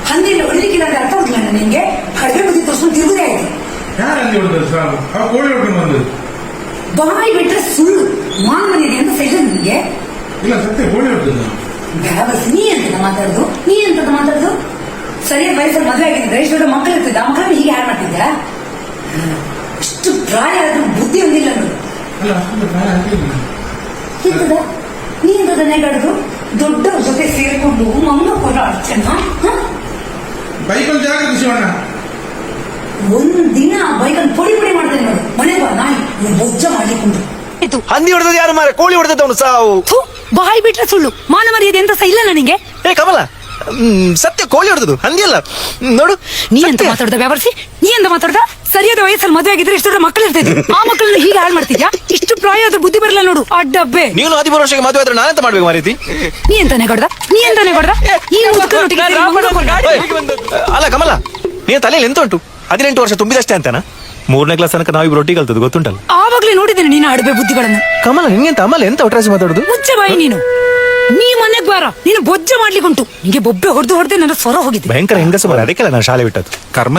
ಹಂದಿಲ್ಲ ಹೊಡಿಲಿಕ್ಕಿಲ್ಲ ಅಂತ ಅರ್ಥ ಉಂಟು ನಿನ್ಗೆ. ಕಡಿಮೆ ಬುದ್ಧಿ ತೋರಿಸ್ಕೊಂಡು ತಿರುಗುದೇ ಆಯ್ತು. ಯಾರು ಹಂದಿ ಹೊಡೆದ್ರು ಸಾವು? ಆ ಕೋಳಿ ಹೊಡ್ಕೊಂಡು ಬಂದದ್ದು. ಬಾಯಿ ಬಿಟ್ರೆ ಸುಳ್ಳು. ಮಾನ್ ಮನೆಗೆ ಅಂತ ಸೈಜ್ ನಿನ್ಗೆ. ಇಲ್ಲ ಸತ್ಯ ಕೋಳಿ ಹೊಡೆದದ್ದು. ಬಸ್ ನೀ ಎಂತದ ಮಾತಾಡುದು? ನೀ ಎಂತದ ಮಾತಾಡುದು? ಸರಿಯಾದ ವಯಸ್ಸಲ್ಲಿ ಮದುವೆ ಆಗಿದ್ರೆ ಎಷ್ಟು ದೊಡ್ಡ ಮಕ್ಕಳು ಇರ್ತಿದ್ದ, ಆ ಮಕ್ಕಳನ್ನ ಹೀಗೆ ಹಾಳು ಮಾಡ್ತಿದ್ದ? ಇಷ್ಟು ಪ್ರಾಯ ಆದ್ರೂ ಬುದ್ಧಿ ಹೊಂದಿಲ್ಲ ನೋಡು. ಅಲ್ಲ ಅಷ್ಟೊಂದು ಪ್ರಾಯ ಆಗಿಲ್ಲ. ಎಂತದ ನೀ ಎಂತದ ನೆಗಾಡುದು? ದೊಡ್ಡವ್ರ ಜೊತೆ ಸೇರಿಕೊಂಡು ಮೊಮ್ಮಕ್ಕಳು ಅರ್ಚನ. ಬೈಕಲ್ಲಿ ಜಾಗ್ರತೆ ಶಿವಣ್ಣ. ಒಂದಿನ ಬೈಕನ್ನು ಪುಡಿ ಪುಡಿ ಮಾಡ್ತೇನೆ ನೋಡು. ಮನೆಗೆ ಬಾ, ನಾಯಿ ಬೊಜ್ಜ ಮಾಡ್ಲಿಕ್ಕುಂಟು. ಹಂದಿ ಹೊಡೆದದ್ದು ಯಾರು ಮಾರೆ? ಕೋಳಿ ಹೊಡೆದವನು ಸಾವು. ಬಾಯಿ ಬಿಟ್ರೆ ಸುಳ್ಳು. ಮಾನ ಮರ್ಯಾದೆ ಎಂತ ಇಲ್ಲ ನನಗೆ. ಏ ಕಮಲ, ಸತ್ಯ ಕೋಳಿ ಹೊಡೆದದು ಹಂದಿ ಅಲ್ಲ. ನೋಡು ನೀ ಎಂತ ಮಾತಾಡ್ದ ವ್ಯವಸ್ಥೆ? ನೀ ಎಂತ ಮಾತಾಡ್ದ? ಸರಿಯಾದ ವಯಸ್ಸಲ್ಲಿ ಮದುವೆ ಆಗಿದ್ರೆ ಇಷ್ಟು ದೊಡ್ಡ ಮಕ್ಕಳು ಇರ್ತಿದ್ರು, ಆ ಮಕ್ಕಳನ್ನ ಹೀಗೆ ಹಾಳು ಮಾಡ್ತಿದ್ಯಾ? ಇಷ್ಟು ಪ್ರಾಯ ಆದ್ರೂ ಬುದ್ಧಿ ಬರಲ್ಲ ನೋಡು ಅಡ್ಡಬ್ಬೆ. ನೀನು 13 ವರ್ಷಕ್ಕೆ ಮದುವೆ ಆದ್ರೆ ನಾನೆಂತ ಮಾಡ್ಬೇಕು ಮಾರೀತಿ? ನೀ ಎಂತಾನೆ ಕೊಡ್ದ? ನೀ ಎಂತಾನೆ ಕೊಡ್ದ? ಈ ಮುದುಕನೊಟ್ಟಿಗೆ ಅಲ್ಲ ಕಮಲ, ನೀನು ತಲೆಯಲ್ಲಿ ಎಂತ ಉಂಟು? 18 ವರ್ಷ ತುಂಬಿದಷ್ಟೇ ಅಂತಾನ? 3ನೇ ಕ್ಲಾಸ್ ತನಕ ನಾವಿಬ್ರು ಒಟ್ಟಿಗೆ ಕಲ್ತದ್ದು ಗೊತ್ತುಂಟಲ್ಲ? ಆವಾಗ್ಲೇ ನೋಡಿದ್ದೇನೆ ನೀನು ಆಡ್ಬೆ ಬುದ್ಧಿಗಳನ್ನು. ಕಮಲ ನಿನ್ಗೆಂತ ಅಮ್ಮಲ್ಲ ಎಂತ ಒಟ್ರಾಸಿ ಮಾತಾಡುದು? ಮುಚ್ಚ ಬಾಯಿ ನೀನು. ನೀ ಮನೆಗ್ ಬಾರ, ನೀನು ಬೊಜ್ಜ ಮಾಡ್ಲಿಕ್ಕುಂಟು. ನಿಂಗೆ ಬೊಬ್ಬೆ ಹೊಡೆದು ನನ್ನ ಸ್ವರ ಹೋಗಿದೆ. ಭಯಂಕರ ಹೆಂಗಸ ಮಾರ, ಅದಕ್ಕೆಲ್ಲ ನಾನು ಶಾಲೆ ಬಿಟ್ಟದ್ದು. ಕರ್ಮ